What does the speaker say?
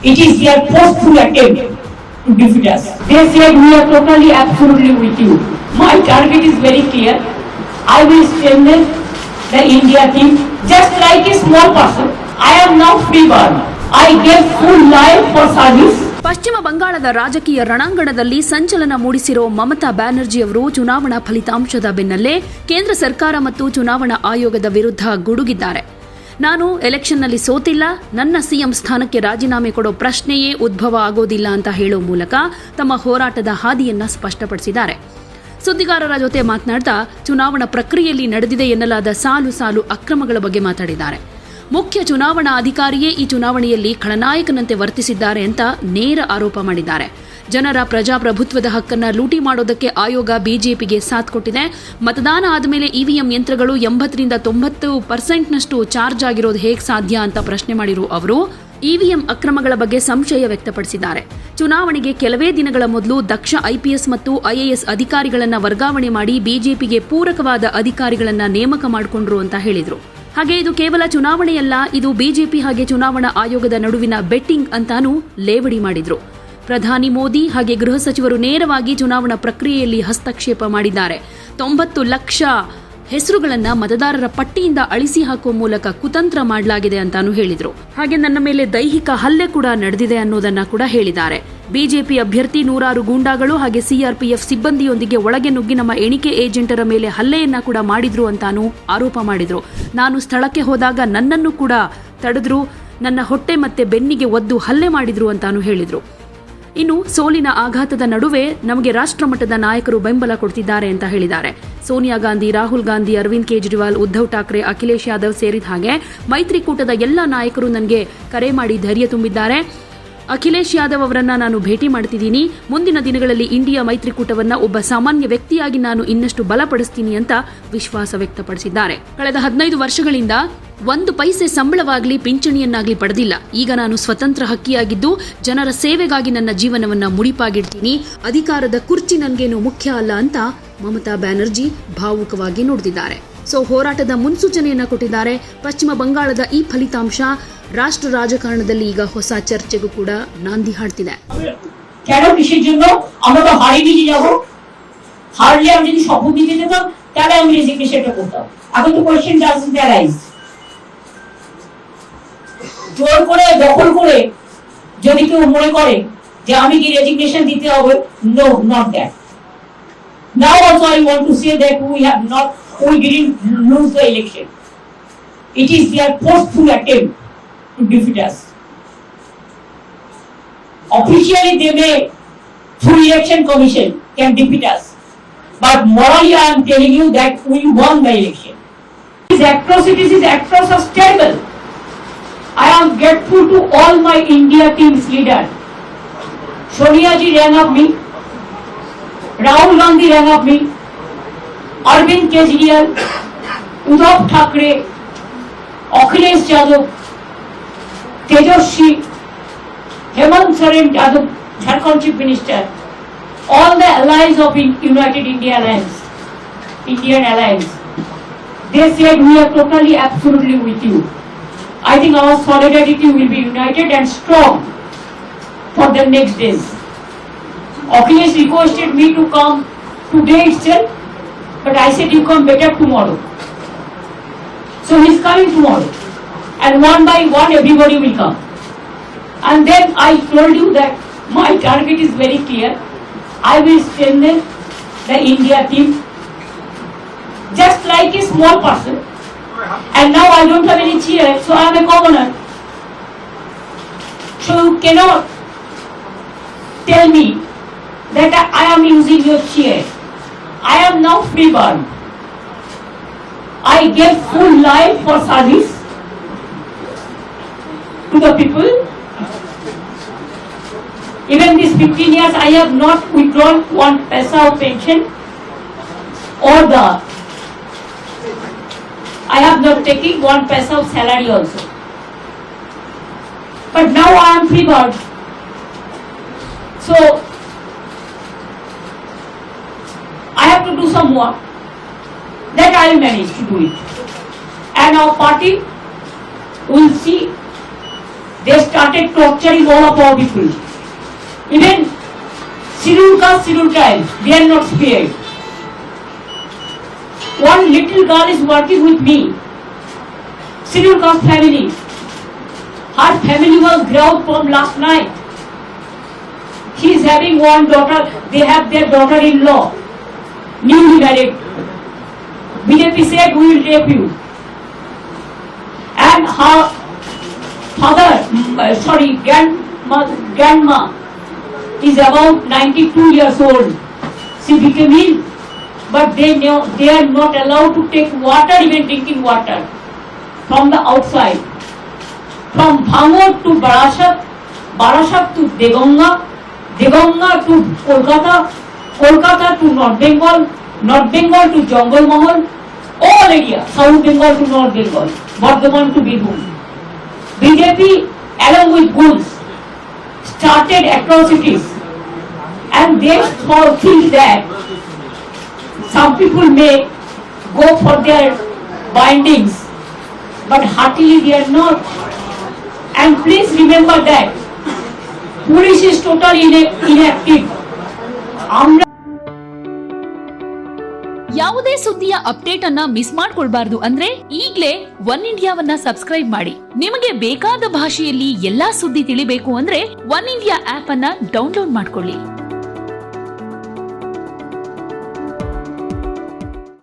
It is their forceful attempt to defeat us. They said we are totally, absolutely with you. My target is very clear. I will strengthen the India team just like a small person. I am now freeborn. I gave full life for service. ಪಶ್ಚಿಮ ಬಂಗಾಳದ ರಾಜಕೀಯ ರಣಾಂಗಣದಲ್ಲಿ ಸಂಚಲನ ಮೂಡಿಸಿರೋ ಮಮತಾ ಬ್ಯಾನರ್ಜಿ ಅವರು ಚುನಾವಣಾ ಫಲಿತಾಂಶದ ಬೆನ್ನಲ್ಲೇ ಕೇಂದ್ರ ಸರ್ಕಾರ ಮತ್ತು ಚುನಾವಣಾ ಆಯೋಗದ ವಿರುದ್ಧ ಗುಡುಗಿದ್ದಾರೆ. ನಾನು ಎಲೆಕ್ಷನ್ನಲ್ಲಿ ಸೋತಿಲ್ಲ, ನನ್ನ ಸಿಎಂ ಸ್ಥಾನಕ್ಕೆ ರಾಜೀನಾಮೆ ಕೊಡೋ ಪ್ರಶ್ನೆಯೇ ಉದ್ಭವ ಆಗೋದಿಲ್ಲ ಅಂತ ಹೇಳೋ ಮೂಲಕ ತಮ್ಮ ಹೋರಾಟದ ಹಾದಿಯನ್ನ ಸ್ಪಷ್ಟಪಡಿಸಿದ್ದಾರೆ. ಸುದ್ದಿಗಾರರ ಜೊತೆ ಮಾತನಾಡ್ತಾ ಚುನಾವಣಾ ಪ್ರಕ್ರಿಯೆಯಲ್ಲಿ ನಡೆದಿದೆ ಎನ್ನಲಾದ ಸಾಲು ಸಾಲು ಅಕ್ರಮಗಳ ಬಗ್ಗೆ ಮಾತಾಡಿದ್ದಾರೆ. ಮುಖ್ಯ ಚುನಾವಣಾ ಅಧಿಕಾರಿಯೇ ಈ ಚುನಾವಣೆಯಲ್ಲಿ ಖಳನಾಯಕನಂತೆ ವರ್ತಿಸಿದ್ದಾರೆ ಅಂತ ನೇರ ಆರೋಪ ಮಾಡಿದ್ದಾರೆ. ಜನರ ಪ್ರಜಾಪ್ರಭುತ್ವದ ಹಕ್ಕನ್ನ ಲೂಟಿ ಮಾಡೋದಕ್ಕೆ ಆಯೋಗ ಬಿಜೆಪಿಗೆ ಸಾಥ್ ಕೊಟ್ಟಿದೆ. ಮತದಾನ ಆದಮೇಲೆ ಇವಿಎಂ ಯಂತ್ರಗಳು 80-90% ಚಾರ್ಜ್ ಆಗಿರೋದು ಹೇಗೆ ಸಾಧ್ಯ ಅಂತ ಪ್ರಶ್ನೆ ಮಾಡಿರುವ ಅವರು ಇವಿಎಂ ಅಕ್ರಮಗಳ ಬಗ್ಗೆ ಸಂಶಯ ವ್ಯಕ್ತಪಡಿಸಿದ್ದಾರೆ. ಚುನಾವಣೆಗೆ ಕೆಲವೇ ದಿನಗಳ ಮೊದಲು ದಕ್ಷ ಐಪಿಎಸ್ ಮತ್ತು ಐಎಎಸ್ ಅಧಿಕಾರಿಗಳನ್ನ ವರ್ಗಾವಣೆ ಮಾಡಿ ಬಿಜೆಪಿಗೆ ಪೂರಕವಾದ ಅಧಿಕಾರಿಗಳನ್ನ ನೇಮಕ ಮಾಡಿಕೊಂಡ್ರು ಅಂತ ಹೇಳಿದ್ರು. ಹಾಗೆ ಇದು ಕೇವಲ ಚುನಾವಣೆಯಲ್ಲ, ಇದು ಬಿಜೆಪಿ ಹಾಗೆ ಚುನಾವಣಾ ಆಯೋಗದ ನಡುವಿನ ಬೆಟ್ಟಿಂಗ್ ಅಂತಾನೂ ಲೇವಡಿ ಮಾಡಿದ್ರು. ಪ್ರಧಾನಿ ಮೋದಿ ಹಾಗೆ ಗೃಹ ಸಚಿವರು ನೇರವಾಗಿ ಚುನಾವಣಾ ಪ್ರಕ್ರಿಯೆಯಲ್ಲಿ ಹಸ್ತಕ್ಷೇಪ ಮಾಡಿದ್ದಾರೆ. 90 ಲಕ್ಷ ಹೆಸರುಗಳನ್ನ ಮತದಾರರ ಪಟ್ಟಿಯಿಂದ ಅಳಿಸಿ ಹಾಕುವ ಮೂಲಕ ಕುತಂತ್ರ ಮಾಡಲಾಗಿದೆ ಅಂತಾನೂ ಹೇಳಿದ್ರು. ಹಾಗೆ ನನ್ನ ಮೇಲೆ ದೈಹಿಕ ಹಲ್ಲೆ ಕೂಡ ನಡೆದಿದೆ ಅನ್ನೋದನ್ನ ಕೂಡ ಹೇಳಿದ್ದಾರೆ. ಬಿಜೆಪಿ ಅಭ್ಯರ್ಥಿ ನೂರಾರು ಗೂಂಡಾಗಳು ಹಾಗೆ ಸಿಆರ್ಪಿಎಫ್ ಸಿಬ್ಬಂದಿಯೊಂದಿಗೆ ಒಳಗೆ ನುಗ್ಗಿ ನಮ್ಮ ಎಣಿಕೆ ಏಜೆಂಟರ ಮೇಲೆ ಹಲ್ಲೆಯನ್ನ ಕೂಡ ಮಾಡಿದ್ರು ಅಂತಾನೂ ಆರೋಪ ಮಾಡಿದ್ರು. ನಾನು ಸ್ಥಳಕ್ಕೆ ಹೋದಾಗ ನನ್ನನ್ನು ಕೂಡ ತಡೆದ್ರು, ನನ್ನ ಹೊಟ್ಟೆ ಮತ್ತೆ ಬೆನ್ನಿಗೆ ಒದ್ದು ಹಲ್ಲೆ ಮಾಡಿದ್ರು ಅಂತಾನೂ ಹೇಳಿದ್ರು. ಇನ್ನು ಸೋಲಿನ ಆಘಾತದ ನಡುವೆ ನಮಗೆ ರಾಷ್ಟ್ರಮಟ್ಟದ ನಾಯಕರು ಬೆಂಬಲ ಕೊಡ್ತಿದ್ದಾರೆ ಅಂತ ಹೇಳಿದ್ದಾರೆ. ಸೋನಿಯಾ ಗಾಂಧಿ, ರಾಹುಲ್ ಗಾಂಧಿ, ಅರವಿಂದ್ ಕೇಜ್ರಿವಾಲ್, ಉದ್ಧವ್ ಠಾಕ್ರೆ, ಅಖಿಲೇಶ್ ಯಾದವ್ ಸೇರಿದ ಹಾಗೆ ಮೈತ್ರಿಕೂಟದ ಎಲ್ಲ ನಾಯಕರು ನನಗೆ ಕರೆ ಮಾಡಿ ಧೈರ್ಯ ತುಂಬಿದ್ದಾರೆ. ಅಖಿಲೇಶ್ ಯಾದವ್ ಅವರನ್ನ ನಾನು ಭೇಟಿ ಮಾಡ್ತಿದ್ದೀನಿ. ಮುಂದಿನ ದಿನಗಳಲ್ಲಿ ಇಂಡಿಯಾ ಮೈತ್ರಿಕೂಟವನ್ನ ಒಬ್ಬ ಸಾಮಾನ್ಯ ವ್ಯಕ್ತಿಯಾಗಿ ನಾನು ಇನ್ನಷ್ಟು ಬಲಪಡಿಸ್ತೀನಿ ಅಂತ ವಿಶ್ವಾಸ ವ್ಯಕ್ತಪಡಿಸಿದ್ದಾರೆ. ಕಳೆದ 15 ವರ್ಷಗಳಿಂದ 1 ಪೈಸೆ ಸಂಬಳವಾಗ್ಲಿ ಪಿಂಚಣಿಯನ್ನಾಗ್ಲಿ ಪಡೆದಿಲ್ಲ. ಈಗ ನಾನು ಸ್ವತಂತ್ರ ಹಕ್ಕಿಯಾಗಿದ್ದು ಜನರ ಸೇವೆಗಾಗಿ ನನ್ನ ಜೀವನವನ್ನ ಮುಡಿಪಾಗಿಡ್ತೀನಿ. ಅಧಿಕಾರದ ಕುರ್ಚಿ ನನ್ಗೇನು ಮುಖ್ಯ ಅಲ್ಲ ಅಂತ ಮಮತಾ ಬ್ಯಾನರ್ಜಿ ಭಾವುಕವಾಗಿ ನುಡಿದಿದ್ದಾರೆ. ಹೋರಾಟದ ಮುನ್ಸೂಚನೆಯನ್ನ ಕೊಟ್ಟಿದ್ದಾರೆ. ಪಶ್ಚಿಮ ಬಂಗಾಳದ ಈ ಫಲಿತಾಂಶ ರಾಷ್ಟ್ರ ರಾಜಕಾರಣದಲ್ಲಿ ಈಗ ಹೊಸ ಚರ್ಚೆಗೂ ಕೂಡ ನಾಂದಿ ಹಾಡ್ತಿದೆ. কেন কিসের জন্য আমরা তো হারিয়ে নিয়ে যাব? হারলে আমি যদি শপথ নিতে যেতাম তাহলে আমি রেজিগনেশনটা করতাম। এখন তো কোয়েশ্চেন ডাজন্ট অ্যারাইজ। জোর করে দখল করে যদি কেউ মনে করে যে আমি কি রেজিগনেশন দিতে হবে, no, not that. Now also I want to say that we didn't lose the election. It is their forceful attempt to defeat us. Officially they may, through election commission, can defeat us. But morally I am telling you that we won the election. These atrocities, these acts are terrible. I am grateful to all my India team's leaders. Sonia ji rang up me, Rahul Gandhi rang up me, Arvind Kejriwal, Uddhav Thackeray, Akhilesh Yadav, Tejaswi, Hemant Soren Yadav, Jharkhand Chief Minister, all the allies of United Indian Alliance, they said we are totally, absolutely with you. I think our solidarity will be united and strong for the next days. Akhilesh requested me to come today itself, but I said you come better tomorrow. So he's coming tomorrow, and one by one everybody will come. And then I told you that my target is very clear. I will strengthen the India team just like a small person. And now I don't have any chair, so I am a commoner. So you cannot tell me that I am using your chair. I am now freeborn. I gave full life for service to the people. Even these 15 years I have not withdrawn 1 paisa of pension or I have not taken 1 paisa of salary also. But now I am freeborn. So I have to do some work. That I will manage to do it. And our party will see they started torturing all of our people. Even scheduled caste, scheduled tribe, they are not spared. One little girl is working with me, scheduled caste family. Her family was ground from last night. She is having one daughter, they have their daughter-in-law, newly married. BJP said, we will rape you. And her father, grandma is about 92 years old. She became ill, but they are not allowed to take water, even drinking water, from the outside. From Bhangor to Barasat, Barasat to Deganga, Deganga to Kolkata, Kolkata to North Bengal, North Bengal to Jungle Mahal, all area, South Bengal to North Bengal, Bardhaman to Birbhum. BJP, along with bulls, started atrocities, and they think that some people may go for their bindings, but heartily they are not. And please remember that police is totally inactive. ಯಾವುದೇ ಸುದ್ದಿಯ update ಅನ್ನ miss ಮಾಡ್ಕೊಳ್ಬಾರ್ದು ಅಂದ್ರೆ ಈಗ್ಲೇ one ಇಂಡಿಯಾವನ್ನ subscribe ಮಾಡಿ. ನಿಮಗೆ ಬೇಕಾದ ಭಾಷೆಯಲ್ಲಿ ಎಲ್ಲಾ ಸುದ್ದಿ ತಿಳಿಬೇಕು ಅಂದ್ರೆ ಒನ್ ಇಂಡಿಯಾ ಆಪ್ ಅನ್ನ ಡೌನ್ಲೋಡ್ ಮಾಡ್ಕೊಳ್ಳಿ.